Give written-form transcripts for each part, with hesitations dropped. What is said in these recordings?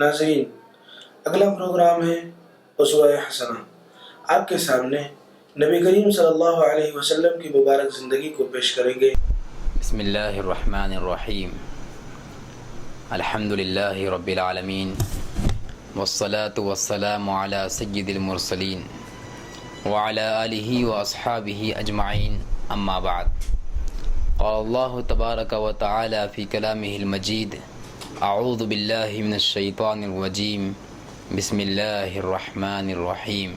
ناظرین، اگلا پروگرام ہے اسوہ حسنہ۔ آپ کے سامنے نبی کریم صلی اللہ علیہ وسلم کی مبارک زندگی کو پیش کریں گے۔ بسم اللہ الرحمن الرحیم، الحمد للہ رب العالمین، والصلاة والسلام علی سید المرسلین وعلی آلہ واصحابہ اجمعین، اما بعد۔ قال اللہ تبارک و تعالی فی کلامہ المجید، اعوذ باللہ من الشیطان الرجیم، بسم اللہ الرحمن الرحیم،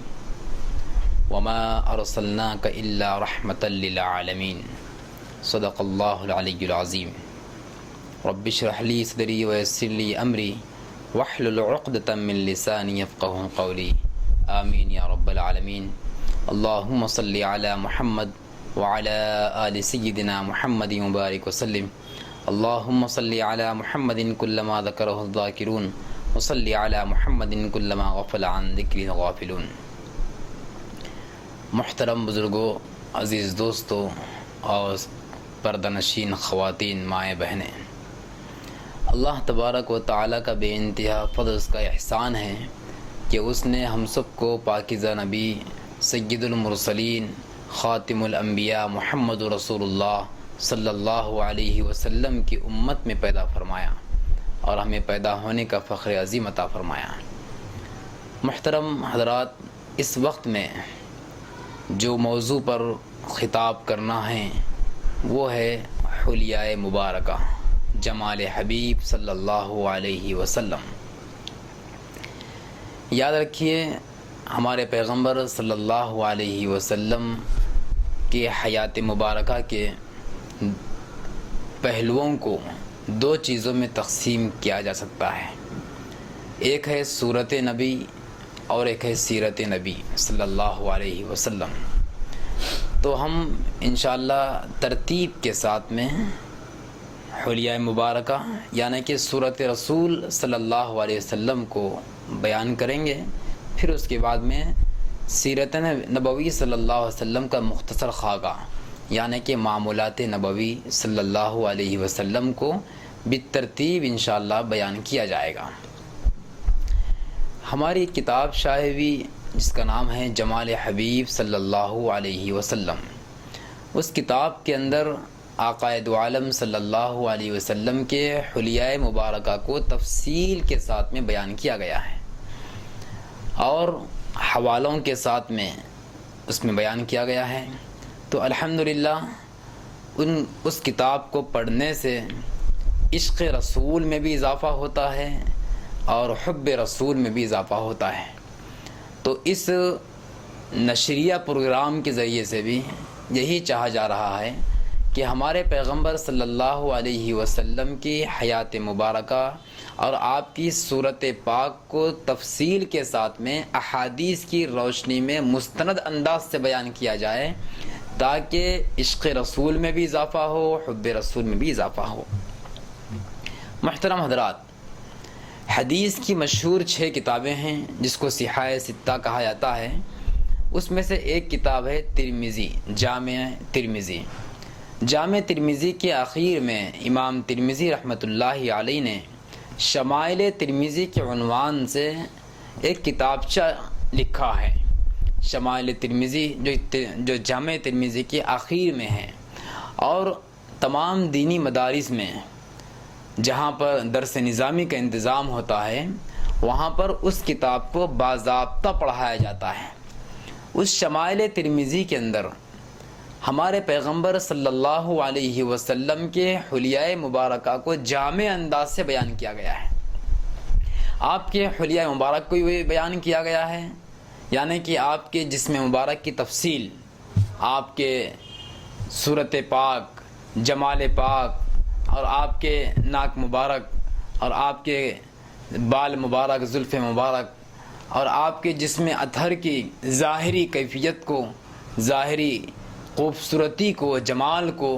وما ارسلناک الا رحمۃ للعالمین، صدق اللہ العلی العظیم۔ رب اشرح لی صدری ویسر لی امری واحلل عقدۃ من لسانی یفقہوا قولی، آمین یا رب العالمین۔ اللہم صلی علی محمد وعلی آل سیدنا محمد مبارک وسلم۔ اللہم صلی علی محمد کلما ذکرہ الذاکرون وصلی علی محمد کلما غفل عن ذکرہ الغافلون۔ محترم بزرگوں، عزیز دوستوں اور پردہ نشین خواتین، مائیں بہنیں، اللہ تبارک و تعالیٰ کا بے انتہا فضل، اس کا احسان ہے کہ اس نے ہم سب کو پاکیزہ نبی سید المرسلین خاتم الانبیاء محمد رسول اللہ صلی اللہ علیہ وسلم کی امت میں پیدا فرمایا اور ہمیں پیدا ہونے کا فخر عظیم عطا فرمایا۔ محترم حضرات، اس وقت میں جو موضوع پر خطاب کرنا ہے وہ ہے حلیۂ مبارکہ، جمال حبیب صلی اللہ علیہ وسلم۔ یاد رکھیے، ہمارے پیغمبر صلی اللہ علیہ وسلم کے حیات مبارکہ کے پہلوؤں کو دو چیزوں میں تقسیم کیا جا سکتا ہے، ایک ہے صورت نبی اور ایک ہے سیرت نبی صلی اللہ علیہ وسلم۔ تو ہم انشاءاللہ ترتیب کے ساتھ میں حلیۂ مبارکہ یعنی کہ صورت رسول صلی اللہ علیہ وسلم کو بیان کریں گے، پھر اس کے بعد میں سیرت نبوی صلی اللہ علیہ وسلم کا مختصر خاکہ یعنی کہ معمولات نبوی صلی اللہ علیہ وسلم کو بالترتیب انشاءاللہ بیان کیا جائے گا۔ ہماری کتاب شاہوی جس کا نام ہے جمال حبیب صلی اللہ علیہ وسلم، اس کتاب کے اندر آقائے دو عالم صلی اللہ علیہ وسلم کے حلیۂ مبارکہ کو تفصیل کے ساتھ میں بیان کیا گیا ہے اور حوالوں کے ساتھ میں اس میں بیان کیا گیا ہے۔ تو الحمدللہ اس کتاب کو پڑھنے سے عشق رسول میں بھی اضافہ ہوتا ہے اور حب رسول میں بھی اضافہ ہوتا ہے۔ تو اس نشریہ پروگرام کے ذریعے سے بھی یہی چاہا جا رہا ہے کہ ہمارے پیغمبر صلی اللہ علیہ وسلم کی حیات مبارکہ اور آپ کی صورت پاک کو تفصیل کے ساتھ میں احادیث کی روشنی میں مستند انداز سے بیان کیا جائے تاکہ عشق رسول میں بھی اضافہ ہو، حب رسول میں بھی اضافہ ہو۔ محترم حضرات، حدیث کی مشہور 6 کتابیں ہیں جس کو صحاح ستہ کہا جاتا ہے۔ اس میں سے ایک کتاب ہے ترمذی، جامع ترمذی۔ جامع ترمذی کے آخر میں امام ترمذی رحمۃ اللہ علیہ نے شمائل ترمذی کے عنوان سے ایک کتابچہ لکھا ہے۔ شمائل ترمذی جو جامع ترمذی کے آخر میں ہے، اور تمام دینی مدارس میں جہاں پر درس نظامی کا انتظام ہوتا ہے وہاں پر اس کتاب کو باضابطہ پڑھایا جاتا ہے۔ اس شمائل ترمذی کے اندر ہمارے پیغمبر صلی اللہ علیہ وسلم کے حلیۂ مبارکہ کو جامع انداز سے بیان کیا گیا ہے۔ آپ کے حلیۂ مبارک کو بھی بیان کیا گیا ہے، یعنی کہ آپ کے جسم مبارک کی تفصیل، آپ کے صورت پاک، جمال پاک، اور آپ کے ناک مبارک اور آپ کے بال مبارک، زلف مبارک، اور آپ کے جسم اطہر کی ظاہری کیفیت کو، ظاہری خوبصورتی کو، جمال کو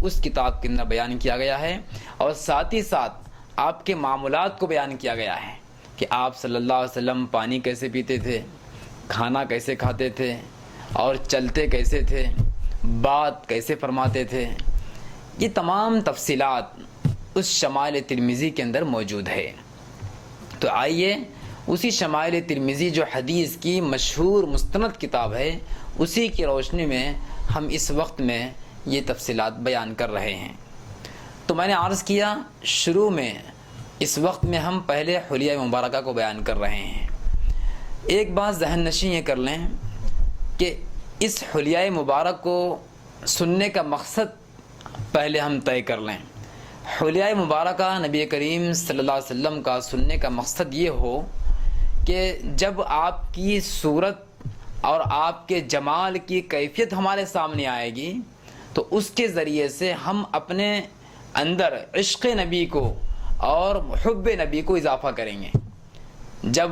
اس کتاب کے اندر بیان کیا گیا ہے، اور ساتھ ہی ساتھ آپ کے معمولات کو بیان کیا گیا ہے کہ آپ صلی اللہ علیہ وسلم پانی کیسے پیتے تھے، کھانا کیسے کھاتے تھے، اور چلتے کیسے تھے، بات کیسے فرماتے تھے۔ یہ تمام تفصیلات اس شمائل ترمذی کے اندر موجود ہے۔ تو آئیے اسی شمائل ترمذی جو حدیث کی مشہور مستند کتاب ہے اسی کی روشنی میں ہم اس وقت میں یہ تفصیلات بیان کر رہے ہیں۔ تو میں نے عرض کیا شروع میں اس وقت میں ہم پہلے حلیہ مبارکہ کو بیان کر رہے ہیں۔ ایک بات ذہن نشین یہ کر لیں کہ اس حلیہ مبارک کو سننے کا مقصد پہلے ہم طے کر لیں۔ حلیہ مبارکہ نبی کریم صلی اللہ علیہ وسلم کا سننے کا مقصد یہ ہو کہ جب آپ کی صورت اور آپ کے جمال کی کیفیت ہمارے سامنے آئے گی تو اس کے ذریعے سے ہم اپنے اندر عشق نبی کو اور حب نبی کو اضافہ کریں گے۔ جب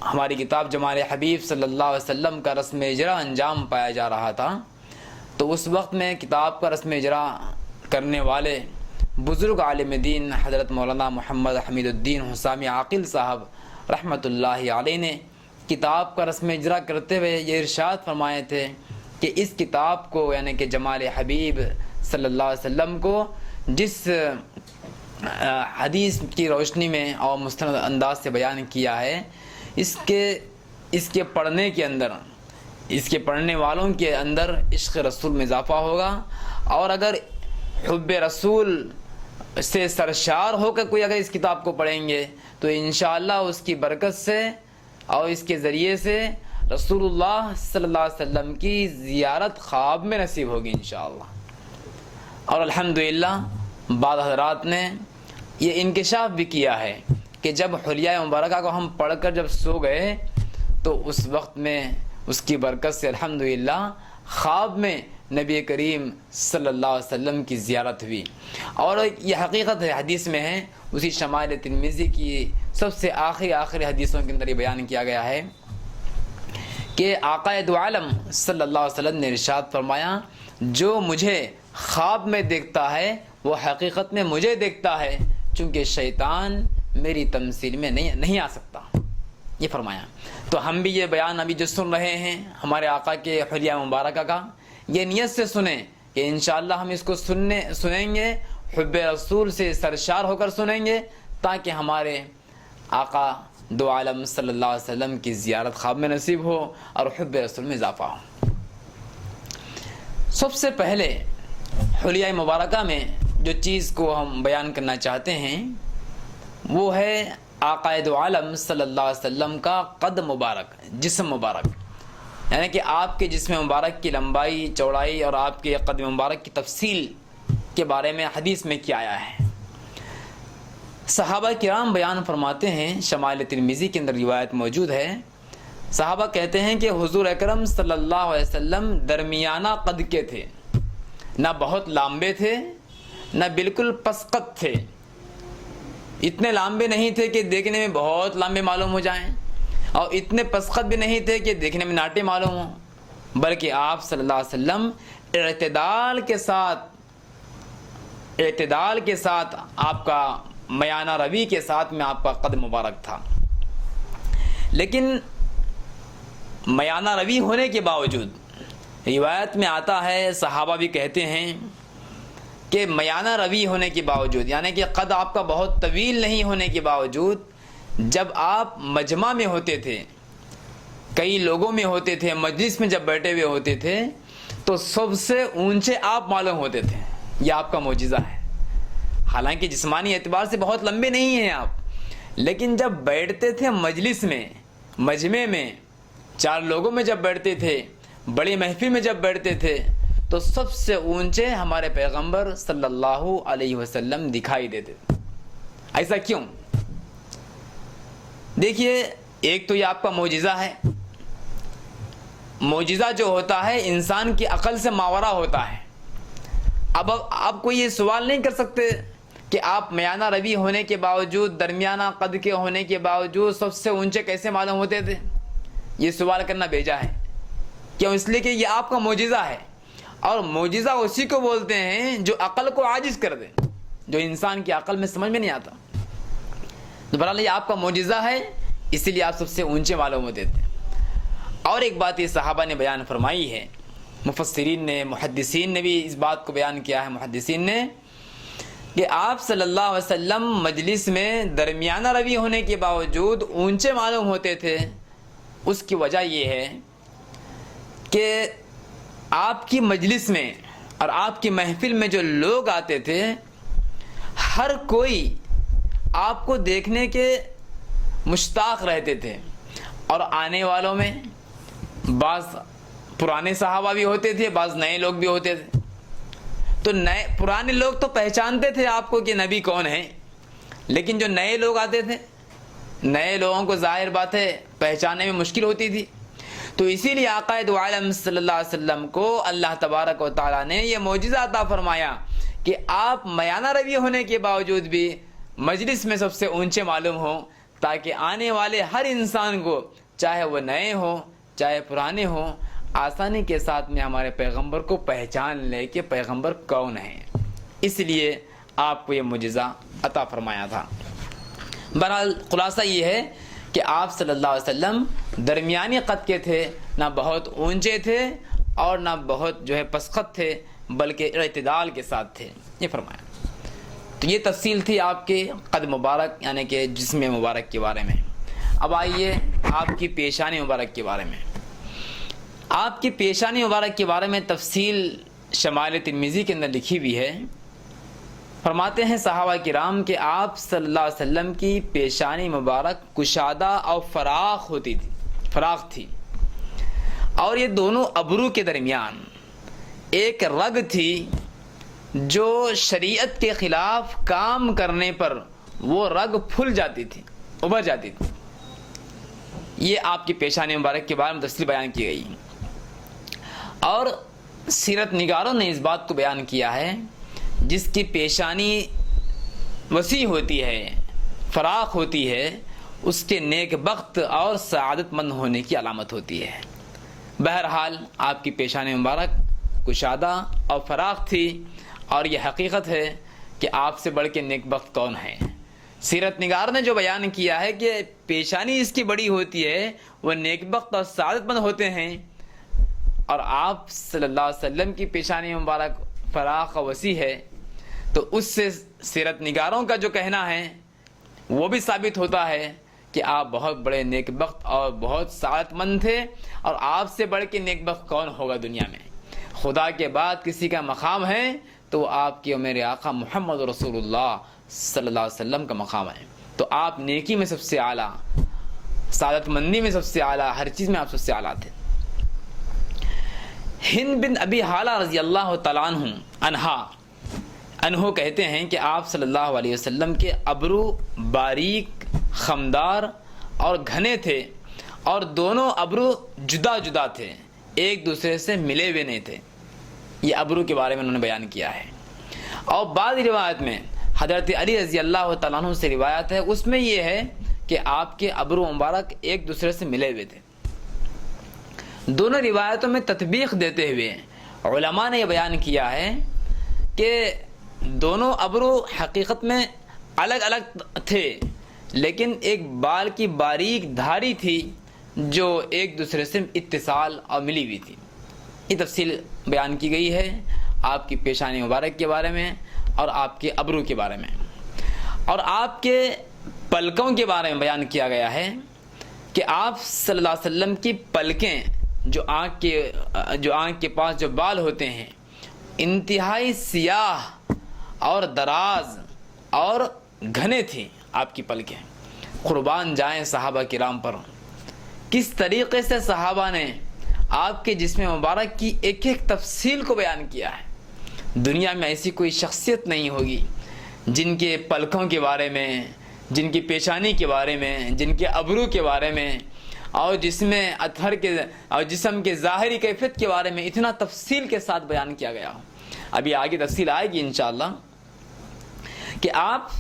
ہماری کتاب جمال حبیب صلی اللہ علیہ وسلم کا رسم اجرا انجام پایا جا رہا تھا تو اس وقت میں کتاب کا رسم اجرا کرنے والے بزرگ عالم دین حضرت مولانا محمد حمید الدین حسامی عاقل صاحب رحمۃ اللہ علیہ نے کتاب کا رسم اجرا کرتے ہوئے یہ ارشاد فرمائے تھے کہ اس کتاب کو یعنی کہ جمال حبیب صلی اللہ علیہ وسلم کو جس حدیث کی روشنی میں اور مستند انداز سے بیان کیا ہے اس کے پڑھنے کے اندر اس کے پڑھنے والوں کے اندر عشق رسول میں اضافہ ہوگا، اور اگر حب رسول سے سرشار ہو کر کوئی اگر اس کتاب کو پڑھیں گے تو انشاءاللہ اس کی برکت سے اور اس کے ذریعے سے رسول اللہ صلی اللہ علیہ وسلم کی زیارت خواب میں نصیب ہوگی انشاءاللہ۔ اور الحمدللہ بعض حضرات نے یہ انکشاف بھی کیا ہے کہ جب حلیہ مبارکہ کو ہم پڑھ کر جب سو گئے تو اس وقت میں اس کی برکت سے الحمدللہ خواب میں نبی کریم صلی اللہ علیہ وسلم کی زیارت ہوئی۔ اور یہ حقیقت ہے، حدیث میں ہے، اسی شمائل ترمذی کی سب سے آخری حدیثوں کے اندر یہ بیان کیا گیا ہے کہ آقا دو عالم صلی اللہ علیہ وسلم نے ارشاد فرمایا جو مجھے خواب میں دیکھتا ہے وہ حقیقت میں مجھے دیکھتا ہے، چونکہ شیطان میری تمثیل میں نہیں آ سکتا، یہ فرمایا۔ تو ہم بھی یہ بیان ابھی جو سن رہے ہیں ہمارے آقا کے حلیہ مبارکہ کا، یہ نیت سے سنیں کہ انشاءاللہ ہم اس کو سنیں گے، حب رسول سے سرشار ہو کر سنیں گے تاکہ ہمارے آقا دو عالم صلی اللہ علیہ وسلم کی زیارت خواب میں نصیب ہو اور حب رسول میں اضافہ ہو۔ سب سے پہلے حلیہ مبارکہ میں جو چیز کو ہم بیان کرنا چاہتے ہیں وہ ہے آقا دو عالم صلی اللہ علیہ وسلم کا قد مبارک، جسم مبارک، یعنی کہ آپ کے جسم مبارک کی لمبائی چوڑائی اور آپ کے قد مبارک کی تفصیل کے بارے میں حدیث میں کیا آیا ہے۔ صحابہ کرام بیان فرماتے ہیں، شمائل ترمذی کے اندر روایت موجود ہے، صحابہ کہتے ہیں کہ حضور اکرم صلی اللہ علیہ وسلم درمیانہ قد کے تھے، نہ بہت لمبے تھے نہ بالکل پسقط تھے، اتنے لمبے نہیں تھے کہ دیکھنے میں بہت لمبے معلوم ہو جائیں اور اتنے پسقط بھی نہیں تھے کہ دیکھنے میں ناٹے معلوم ہوں، بلکہ آپ صلی اللہ علیہ وسلم اعتدال کے ساتھ آپ کا میانہ روی کے ساتھ میں آپ کا قد مبارک تھا۔ لیکن میانہ روی ہونے کے باوجود روایت میں آتا ہے، صحابہ بھی کہتے ہیں کہ میانہ روی ہونے کے باوجود یعنی کہ قد آپ کا بہت طویل نہیں ہونے کے باوجود جب آپ مجمع میں ہوتے تھے، کئی لوگوں میں ہوتے تھے، مجلس میں جب بیٹھے ہوئے ہوتے تھے تو سب سے اونچے آپ معلوم ہوتے تھے، یہ آپ کا معجزہ ہے۔ حالانکہ جسمانی اعتبار سے بہت لمبے نہیں ہیں آپ، لیکن جب بیٹھتے تھے مجلس میں، مجمع میں، چار لوگوں میں جب بیٹھتے تھے، بڑی محفل میں جب بیٹھتے تھے تو سب سے اونچے ہمارے پیغمبر صلی اللہ علیہ وسلم دکھائی دیتے تھے۔ ایسا کیوں؟ دیکھیے، ایک تو یہ آپ کا معجزہ ہے، معجزہ جو ہوتا ہے انسان کی عقل سے ماورا ہوتا ہے۔ اب آپ کوئی یہ سوال نہیں کر سکتے کہ آپ میانہ روی ہونے کے باوجود، درمیانہ قد کے ہونے کے باوجود سب سے اونچے کیسے معلوم ہوتے تھے، یہ سوال کرنا بیجا ہے۔ کیوں؟ اس لیے کہ یہ آپ کا معجزہ ہے، اور معجزہ اسی کو بولتے ہیں جو عقل کو عاجز کر دے، جو انسان کی عقل میں سمجھ میں نہیں آتا۔ تو بہرحال یہ آپ کا معجزہ ہے، اسی لیے آپ سب سے اونچے معلوم ہوتے تھے۔ اور ایک بات یہ صحابہ نے بیان فرمائی ہے، مفسرین نے، محدثین نے بھی اس بات کو بیان کیا ہے، محدثین نے، کہ آپ صلی اللہ علیہ وسلم مجلس میں درمیانہ روی ہونے کے باوجود اونچے معلوم ہوتے تھے، اس کی وجہ یہ ہے کہ آپ کی مجلس میں اور آپ کی محفل میں جو لوگ آتے تھے، ہر کوئی آپ کو دیکھنے کے مشتاق رہتے تھے، اور آنے والوں میں بعض پرانے صحابہ بھی ہوتے تھے، بعض نئے لوگ بھی ہوتے تھے۔ تو پرانے لوگ تو پہچانتے تھے آپ کو کہ نبی کون ہے، لیکن جو نئے لوگ آتے تھے، نئے لوگوں کو ظاہر بات ہے پہچاننے میں مشکل ہوتی تھی۔ تو اسی لیے آقا دو عالم صلی اللہ علیہ وسلم کو اللہ تبارک و تعالیٰ نے یہ معجزہ عطا فرمایا کہ آپ میانہ روی ہونے کے باوجود بھی مجلس میں سب سے اونچے معلوم ہوں، تاکہ آنے والے ہر انسان کو، چاہے وہ نئے ہوں چاہے پرانے ہوں، آسانی کے ساتھ میں ہمارے پیغمبر کو پہچان لے کہ پیغمبر کون ہے۔ اس لیے آپ کو یہ معجزہ عطا فرمایا تھا۔ بہرحال خلاصہ یہ ہے کہ آپ صلی اللہ علیہ وسلم درمیانی قد کے تھے، نہ بہت اونچے تھے اور نہ بہت پسخط تھے، بلکہ اعتدال کے ساتھ تھے، یہ فرمایا۔ تو یہ تفصیل تھی آپ کے قد مبارک یعنی کہ جسم مبارک کے بارے میں۔ اب آئیے آپ کی پیشانی مبارک کے بارے میں۔ آپ کی پیشانی مبارک کے بارے میں تفصیل شمائل ترمذی کے اندر لکھی ہوئی ہے۔ فرماتے ہیں صحابہ کرام کہ آپ صلی اللہ علیہ وسلم کی پیشانی مبارک کشادہ اور فراخ تھی، اور یہ دونوں ابرو کے درمیان ایک رگ تھی جو شریعت کے خلاف کام کرنے پر وہ رگ پھل جاتی تھی، ابھر جاتی تھی۔ یہ آپ کی پیشانی مبارک کے بارے میں تفصیل بیان کی گئی، اور سیرت نگاروں نے اس بات کو بیان کیا ہے جس کی پیشانی وسیع ہوتی ہے، فراخ ہوتی ہے، اس کے نیک بخت اور سعادت مند ہونے کی علامت ہوتی ہے۔ بہرحال آپ کی پیشانی مبارک کشادہ اور فراخ تھی، اور یہ حقیقت ہے کہ آپ سے بڑھ کے نیک بخت کون ہے۔ سیرت نگار نے جو بیان کیا ہے کہ پیشانی اس کی بڑی ہوتی ہے، وہ نیک بخت اور سعادت مند ہوتے ہیں، اور آپ صلی اللہ علیہ وسلم کی پیشانی مبارک فراخ و وسیع ہے، تو اس سے سیرت نگاروں کا جو کہنا ہے وہ بھی ثابت ہوتا ہے کہ آپ بہت بڑے نیک بخت اور بہت سعادت مند تھے، اور آپ سے بڑھ کے نیک بخت کون ہوگا دنیا میں؟ خدا کے بعد کسی کا مقام ہے تو وہ آپ کے میرے آقا محمد رسول اللہ صلی اللہ علیہ وسلم کا مقام ہے۔ تو آپ نیکی میں سب سے اعلیٰ، سعادت مندی میں سب سے اعلیٰ، ہر چیز میں آپ سب سے اعلیٰ تھے۔ ہند بن ابی حالہ رضی اللہ تعالیٰ عنہ کہتے ہیں کہ آپ صلی اللہ علیہ وسلم کے ابرو باریک، خمدار اور گھنے تھے، اور دونوں ابرو جدا جدا تھے، ایک دوسرے سے ملے ہوئے نہیں تھے۔ یہ ابرو کے بارے میں انہوں نے بیان کیا ہے۔ اور بعض روایت میں حضرت علی رضی اللہ تعالیٰ عنہ سے روایت ہے، اس میں یہ ہے کہ آپ کے ابرو مبارک ایک دوسرے سے ملے ہوئے تھے۔ دونوں روایتوں میں تطبیق دیتے ہوئے علماء نے یہ بیان کیا ہے کہ دونوں ابرو حقیقت میں الگ الگ تھے، لیکن ایک بال کی باریک دھاری تھی جو ایک دوسرے سے اتصال اور ملی ہوئی تھی۔ یہ تفصیل بیان کی گئی ہے آپ کی پیشانی مبارک کے بارے میں اور آپ کے ابرو کے بارے میں۔ اور آپ کے پلکوں کے بارے میں بیان کیا گیا ہے کہ آپ صلی اللہ علیہ وسلم کی پلکیں جو آنکھ کے پاس جو بال ہوتے ہیں، انتہائی سیاہ اور دراز اور گھنے تھیں آپ کی پلکیں۔ قربان جائیں صحابہ کرام پر، کس طریقے سے صحابہ نے آپ کے جسم مبارک کی ایک ایک تفصیل کو بیان کیا ہے۔ دنیا میں ایسی کوئی شخصیت نہیں ہوگی جن کے پلکوں کے بارے میں، جن کی پیشانی کے بارے میں، جن کے ابرو کے بارے میں، اور جسم کے ظاہری کیفیت کے بارے میں اتنا تفصیل کے ساتھ بیان کیا گیا ہو۔ ابھی آگے تفصیل آئے گی انشاءاللہ کہ آپ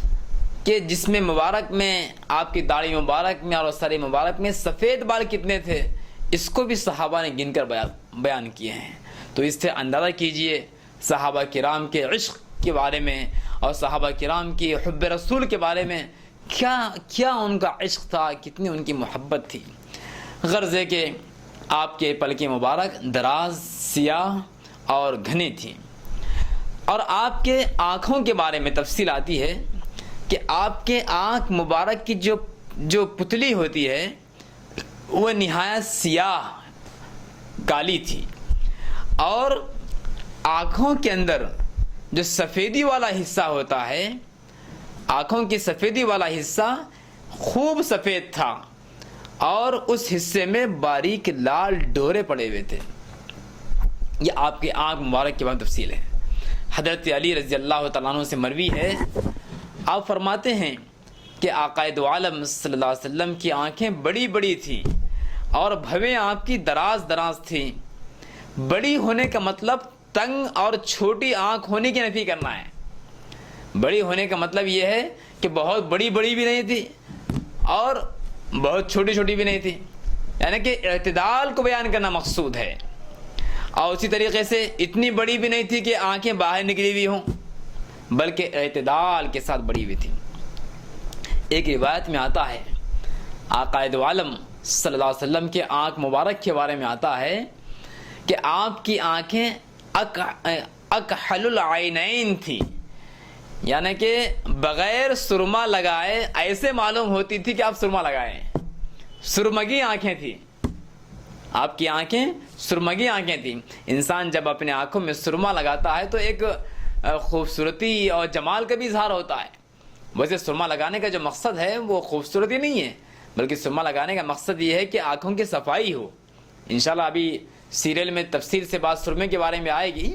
کے جسم مبارک میں، آپ کی داڑھی مبارک میں اور سر مبارک میں سفید بال کتنے تھے، اس کو بھی صحابہ نے گن کر بیان کیے ہیں۔ تو اس سے اندازہ کیجئے صحابہ کرام کے عشق کے بارے میں اور صحابہ کرام کی حب رسول کے بارے میں کیا ان کا عشق تھا، کتنی ان کی محبت تھی۔ غرض ہے کہ آپ کے پلک مبارک دراز، سیاہ اور گھنے تھیں۔ اور آپ کے آنکھوں کے بارے میں تفصیل آتی ہے کہ آپ کے آنکھ مبارک کی جو پتلی ہوتی ہے وہ نہایت سیاہ کالی تھی، اور آنکھوں کے اندر جو سفیدی والا حصہ ہوتا ہے، آنکھوں کی سفیدی والا حصہ خوب سفید تھا، اور اس حصے میں باریک لال ڈورے پڑے ہوئے تھے۔ یہ آپ کے آنکھ مبارک کے بارے میں تفصیل ہے۔ حضرت علی رضی اللہ تعالیٰ عنہ سے مروی ہے، آپ فرماتے ہیں کہ آقا دو عالم صلی اللہ علیہ وسلم کی آنکھیں بڑی بڑی تھیں اور بھویں آپ کی دراز دراز تھیں۔ بڑی ہونے کا مطلب تنگ اور چھوٹی آنکھ ہونے کی نفی کرنا ہے۔ بڑی ہونے کا مطلب یہ ہے کہ بہت بڑی بڑی بھی نہیں تھی اور بہت چھوٹی چھوٹی بھی نہیں تھی، یعنی کہ اعتدال کو بیان کرنا مقصود ہے۔ اور اسی طریقے سے اتنی بڑی بھی نہیں تھی کہ آنکھیں باہر نکلی ہوئی ہوں، بلکہ اعتدال کے ساتھ بڑی ہوئی تھی۔ ایک روایت میں آتا ہے، آقا دو عالم صلی اللہ علیہ وسلم کے آنکھ مبارک کے بارے میں آتا ہے کہ آپ کی آنکھیں اکحل العینین تھی، یعنی کہ بغیر سرما لگائے ایسے معلوم ہوتی تھی کہ آپ سرما لگائیں، سرمگی آنکھیں تھیں آپ کی آنکھیں، سرمگی آنکھیں تھیں۔ انسان جب اپنے آنکھوں میں سرما لگاتا ہے تو ایک خوبصورتی اور جمال کا بھی اظہار ہوتا ہے۔ ویسے سرما لگانے کا جو مقصد ہے وہ خوبصورتی نہیں ہے، بلکہ سرما لگانے کا مقصد یہ ہے کہ آنکھوں کی صفائی ہو۔ انشاءاللہ ابھی سیریل میں تفصیل سے بات سرمے کے بارے میں آئے گی۔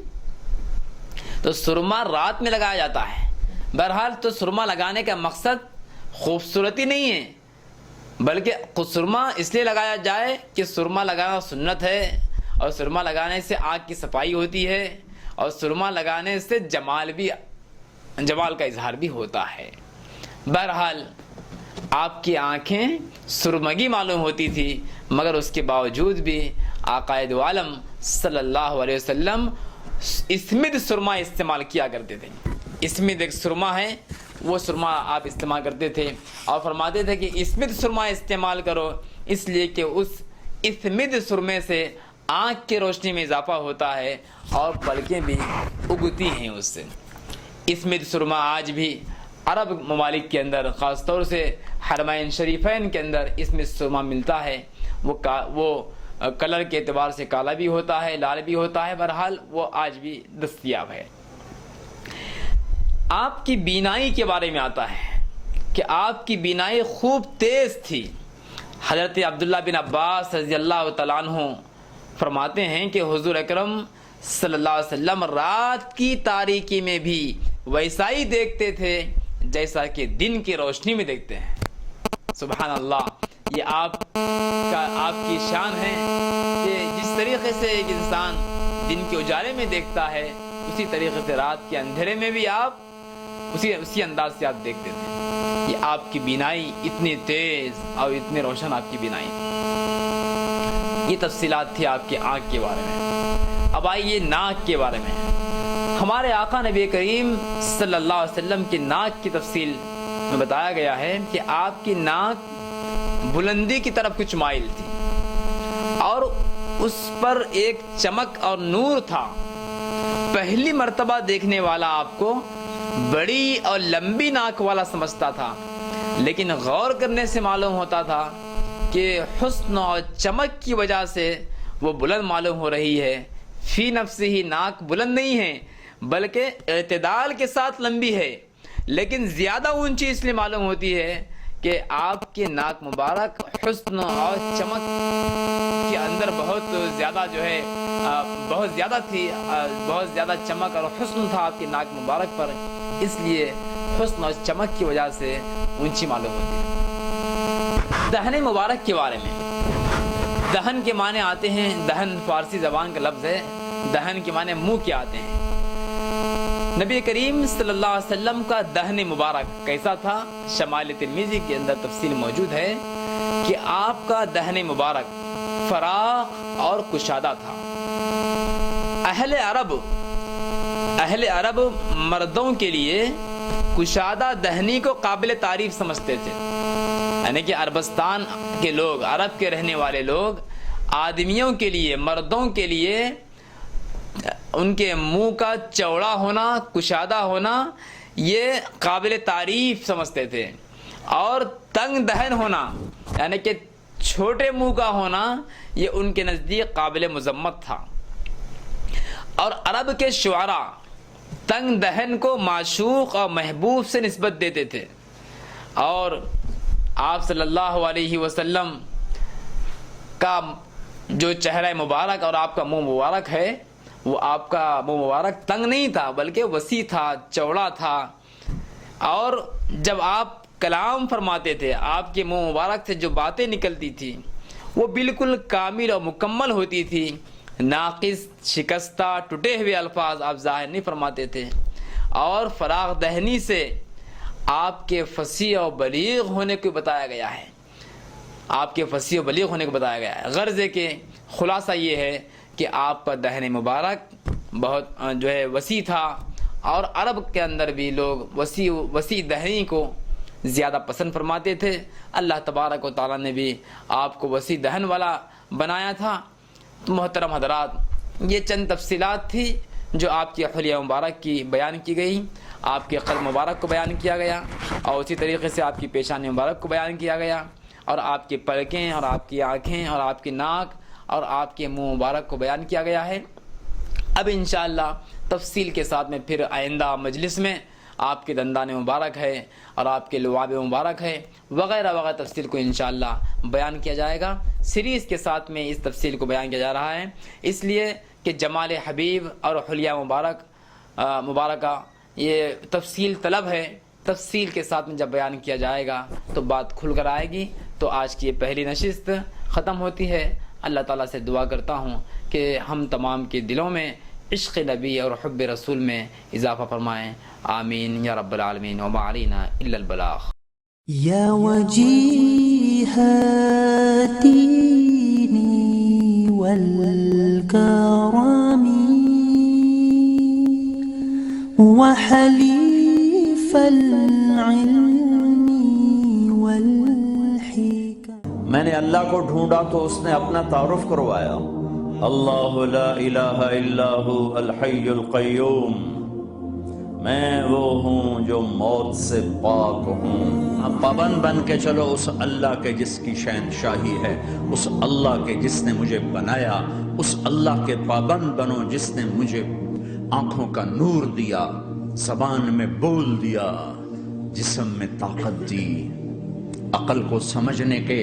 تو سرما رات میں لگایا جاتا ہے۔ بہرحال تو سرما لگانے کا مقصد خوبصورتی نہیں ہے، بلکہ سرما اس لیے لگایا جائے کہ سرما لگانا سنت ہے، اور سرما لگانے سے آنکھ کی صفائی ہوتی ہے، اور سرما لگانے سے جمال کا اظہار بھی ہوتا ہے۔ بہرحال آپ کی آنکھیں سرمگی معلوم ہوتی تھی، مگر اس کے باوجود بھی آقا دو عالم صلی اللہ علیہ وسلم اسمد سرما استعمال کیا کرتے تھے۔ اسمد ایک سرما ہے، وہ سرما آپ استعمال کرتے تھے، اور فرماتے تھے کہ اسمد سرما استعمال کرو، اس لیے کہ اس اسمد سرمے سے آنکھ کی روشنی میں اضافہ ہوتا ہے اور پلکیں بھی اگتی ہیں اس سے۔ اسمد سرما آج بھی عرب ممالک کے اندر، خاص طور سے حرمین شریفین کے اندر اسمد سرما ملتا ہے۔ وہ کلر کے اعتبار سے کالا بھی ہوتا ہے، لال بھی ہوتا ہے، بہرحال وہ آج بھی دستیاب ہے۔ آپ کی بینائی کے بارے میں آتا ہے کہ آپ کی بینائی خوب تیز تھی۔ حضرت عبداللہ بن عباس رضی اللہ تعالیٰ عنہ فرماتے ہیں کہ حضور اکرم صلی اللہ علیہ وسلم رات کی تاریکی میں بھی ویسا ہی دیکھتے تھے جیسا کہ دن کی روشنی میں دیکھتے ہیں۔ سبحان اللہ، یہ آپ کی شان ہے کہ جس طریقے سے ایک انسان دن کے اجالے میں دیکھتا ہے، اسی طریقے سے رات کے اندھیرے میں بھی آپ اسی انداز سے آپ دیکھتے تھے۔ یہ آپ کی بینائی اتنی تیز اور اتنی روشن آپ کی بینائی تھی۔ یہ تفصیلات تھی آپ کے آنکھ کے بارے میں۔ اب آئیے ناک کے بارے میں۔ ہمارے آقا نبی کریم صلی اللہ علیہ وسلم کی ناک کی تفصیل میں بتایا گیا ہے کہ آپ کی ناک بلندی کی طرف کچھ مائل تھی، اور اس پر ایک چمک اور نور تھا۔ پہلی مرتبہ دیکھنے والا آپ کو بڑی اور لمبی ناک والا سمجھتا تھا، لیکن غور کرنے سے معلوم ہوتا تھا کہ حسن اور چمک کی وجہ سے وہ بلند معلوم ہو رہی ہے۔ فی نفس ہی ناک بلند نہیں ہے، بلکہ اعتدال کے ساتھ لمبی ہے، لیکن زیادہ اونچی اس لیے معلوم ہوتی ہے کہ آپ کے ناک مبارک حسن اور چمک کے اندر بہت زیادہ بہت زیادہ چمک اور حسن تھا آپ کے ناک مبارک پر، اس لیے حسن اور چمک کی وجہ سے اونچی معلوم ہوتی ہے۔ دہن مبارک کے بارے میں، دہن کے معنی آتے ہیں، دہن فارسی زبان کا لفظ ہے، دہن کے معنی منہ کے آتے ہیں۔ نبی کریم صلی اللہ علیہ وسلم کا دہن مبارک کیسا تھا؟ شمائل ترمذی کے اندر تفصیل موجود ہے کہ آپ کا دہن مبارک فراخ اور کشادہ تھا۔ اہل عرب مردوں کے لیے کشادہ دہنی کو قابل تعریف سمجھتے تھے، یعنی کہ عربستان کے لوگ، عرب کے رہنے والے لوگ، آدمیوں کے لیے، مردوں کے لیے ان کے منہ کا چوڑا ہونا، کشادہ ہونا یہ قابل تعریف سمجھتے تھے، اور تنگ دہن ہونا یعنی کہ چھوٹے منہ کا ہونا یہ ان کے نزدیک قابل مذمت تھا۔ اور عرب کے شعراء تنگ دہن کو معشوق اور محبوب سے نسبت دیتے تھے، اور آپ صلی اللہ علیہ وسلم کا جو چہرہ مبارک اور آپ کا منہ مبارک ہے، وہ آپ کا منہ مبارک تنگ نہیں تھا بلکہ وسیع تھا، چوڑا تھا، اور جب آپ کلام فرماتے تھے آپ کے منہ مبارک سے جو باتیں نکلتی تھی وہ بالکل کامل اور مکمل ہوتی تھی، ناقص، شکستہ، ٹوٹے ہوئے الفاظ آپ ظاہر نہیں فرماتے تھے، اور فراغ دہنی سے آپ کے فصیح و بلیغ ہونے کو بتایا گیا ہے، آپ کے فصیح و بلیغ ہونے کو بتایا گیا ہے۔ غرض ہے کہ خلاصہ یہ ہے کہ آپ کا دہن مبارک بہت جو ہے وسیع تھا، اور عرب کے اندر بھی لوگ وسیع دہنی کو زیادہ پسند فرماتے تھے۔ اللہ تبارک و تعالیٰ نے بھی آپ کو وسیع دہن والا بنایا تھا۔ محترم حضرات، یہ چند تفصیلات تھی جو آپ کی حلیہ مبارک کی بیان کی گئی، آپ کے قلب مبارک کو بیان کیا گیا، اور اسی طریقے سے آپ کی پیشانی مبارک کو بیان کیا گیا، اور آپ کی پلکیں اور آپ کی آنکھیں اور آپ کی ناک اور آپ کے منہ مبارک کو بیان کیا گیا ہے۔ اب انشاءاللہ تفصیل کے ساتھ میں پھر آئندہ مجلس میں آپ کے دندان مبارک ہے اور آپ کے لعاب مبارک ہے وغیرہ وغیرہ تفصیل کو انشاءاللہ بیان کیا جائے گا۔ سیریز کے ساتھ میں اس تفصیل کو بیان کیا جا رہا ہے، اس لیے کہ جمال حبیب اور حلیہ مبارکہ یہ تفصیل طلب ہے، تفصیل کے ساتھ میں جب بیان کیا جائے گا تو بات کھل کر آئے گی۔ تو آج کی یہ پہلی نشست ختم ہوتی ہے۔ اللہ تعالیٰ سے دعا کرتا ہوں کہ ہم تمام کے دلوں میں عشق نبی اور حب رسول میں اضافہ فرمائیں، آمین یا رب العالمین، وما علینا الا البلاغ۔ یا وجیہ الدین والکرم وحلیف العلم والحکم۔ میں نے اللہ کو ڈھونڈا تو اس نے اپنا تعارف کروایا، اللہ لا الہ الا ہو الحی القیوم، میں وہ ہوں جو موت سے پاک ہوں۔ اب پابند بن کے چلو اس اللہ کے جس کی شہنشاہی ہے، اس اللہ کے جس نے مجھے بنایا، اس اللہ کے پابند بنو جس نے مجھے آنکھوں کا نور دیا، زبان میں بول دیا، جسم میں طاقت دی، عقل کو سمجھنے کے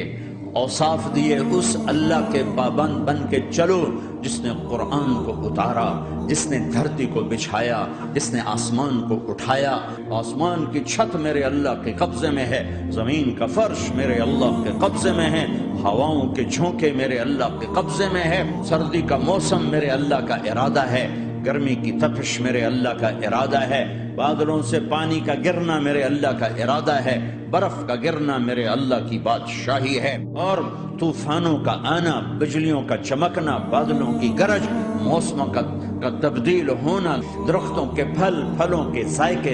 اوصاف دیے۔ اس اللہ کے پابند بن کے چلو جس نے قرآن کو اتارا، جس نے دھرتی کو بچھایا، جس نے آسمان کو اٹھایا۔ آسمان کی چھت میرے اللہ کے قبضے میں ہے، زمین کا فرش میرے اللہ کے قبضے میں ہے، ہواؤں کے جھونکے میرے اللہ کے قبضے میں ہے، سردی کا موسم میرے اللہ کا ارادہ ہے، گرمی کی تپش میرے اللہ کا ارادہ ہے، بادلوں سے پانی کا گرنا میرے اللہ کا ارادہ ہے، برف کا گرنا میرے اللہ کی بادشاہی ہے، اور طوفانوں کا آنا، بجلیوں کا چمکنا، بادلوں کی گرج، موسموں کا تبدیل ہونا، درختوں کے پھلوں کے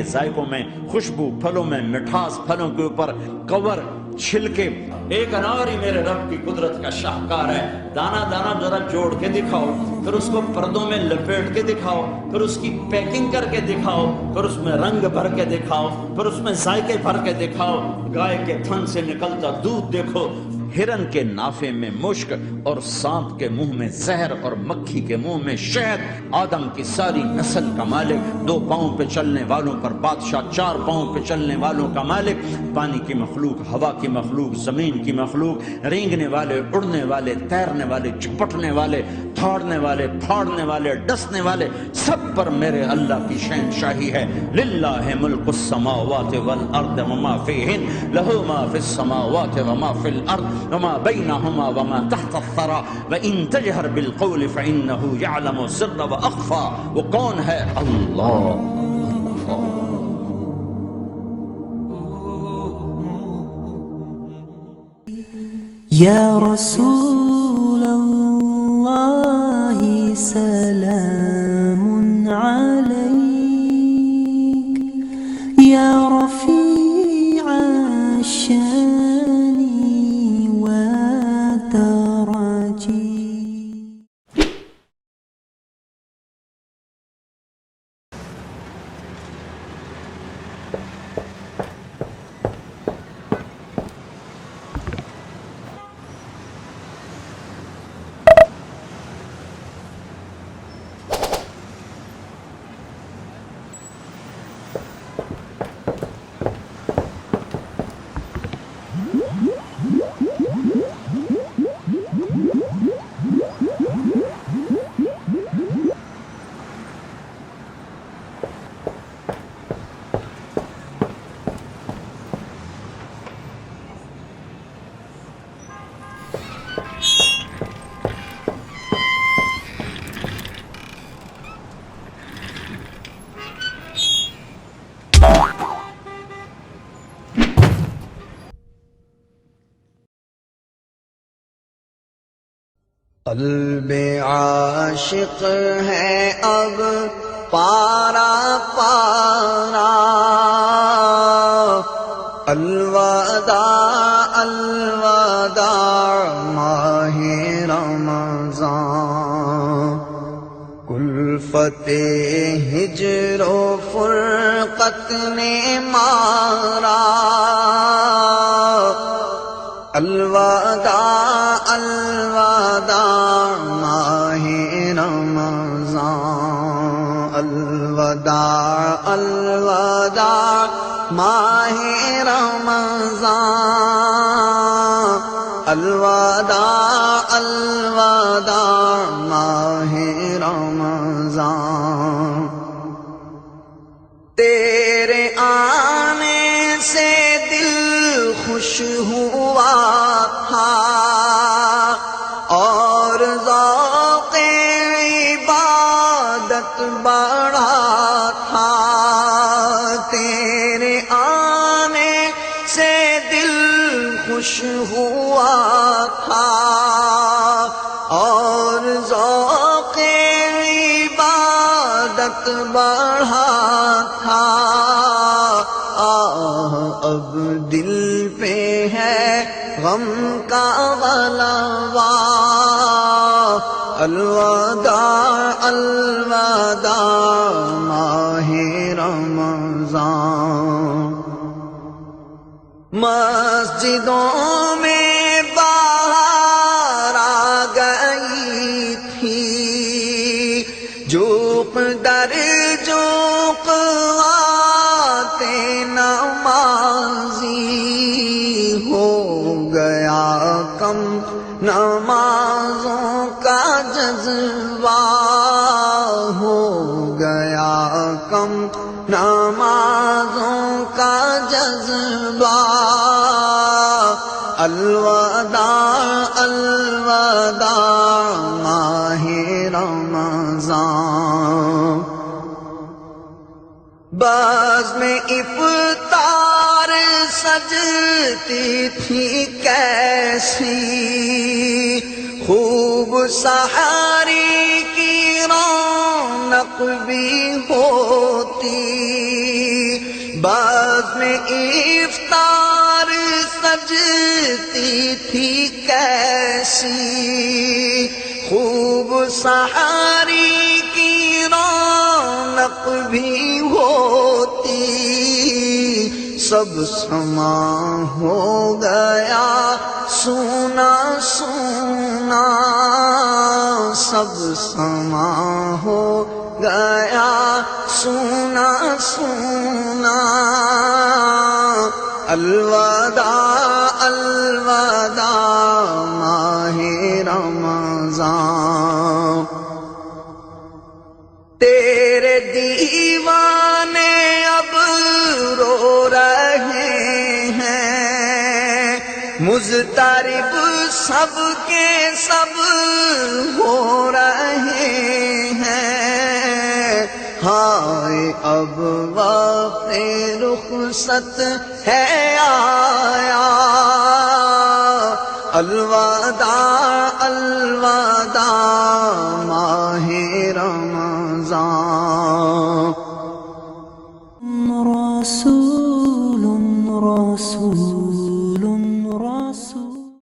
ذائقوں میں خوشبو، پھلوں میں مٹھاس، پھلوں کے اوپر کور، چھلکے۔ ایک انار ہی میرے رب کی قدرت کا شاہکار ہے، دانا دانا ذرا جوڑ کے دکھاؤ، پھر اس کو پردوں میں لپیٹ کے دکھاؤ، پھر اس کی پیکنگ کر کے دکھاؤ، پھر اس میں رنگ بھر کے دکھاؤ، پھر اس میں ذائقے بھر کے دکھاؤ، گائے کے تھن سے نکلتا دودھ دیکھو، ہرن کے نافے میں مشک اور سانپ کے منہ میں زہر اور مکھی کے منہ میں شہد، آدم کی ساری نسل کا مالک، 2 پاؤں پہ چلنے والوں پر بادشاہ، 4 پاؤں پہ چلنے والوں کا مالک، پانی کی مخلوق، ہوا کی مخلوق، زمین کی مخلوق، رینگنے والے، اڑنے والے، تیرنے والے، جھپٹنے والے، دھاڑنے والے، پھاڑنے والے، ڈسنے والے، سب پر میرے اللہ کی شہنشاہی ہے۔ للہ ملک السماوات والارض وما فیہن، لہ ما فی السماوات وما فی الارض وما بینہما وما تحت الثری وان تجہر بالقول فانہ یعلم السر واخفی۔ وہ کون ہے؟ اللہ۔ یا رسول اللہ سلام علیک، یا رفیع الشان و قلب عاشق ہے اب پارا پارا، الوداع الوداع ماہ رمضان، کلفت ہجر و فرقت نے مارا، الوداع الوداع ماہ رمضان، الوداع الوداع ماہ رمضان، الوداع الوداع ماہ رمضان، تیرے آنے سے دل خوش ہوا تھا اور ذوق عبادت بڑھا تھا، تیرے آنے سے دل خوش ہوا تھا اور ذوق عبادت بڑھا تھا، اب دل پہ ہے غم کا غلبہ، الوداع الوداع ماہ رمضان، مسجدوں میں باہر آ گئی تھی، جوق در جوق آتے نمازی، ہو گیا کم نمازوں کا جذبہ، ہو گیا کم نمازوں کا جذبہ، الوداع الوداع ماہ رمضان، بعض میں افطار سجتی تھی کیسی، خوب سحری کی رونق بھی ہوتی، بعض میں افطار سجتی تھی کیسی، خوب سحری کی رونق بھی ہوتی، سب سما ہو گیا سونا سونا، سب سما ہو گیا سونا سونا، الوداع الوداع ماہ رمضان، تیرے دیوانے اب رو رہے ہیں، مضطرب سب کے سب ہو رہے ہیں، ہائے اب وقت رخصت ہے آیا، الوداع الوداع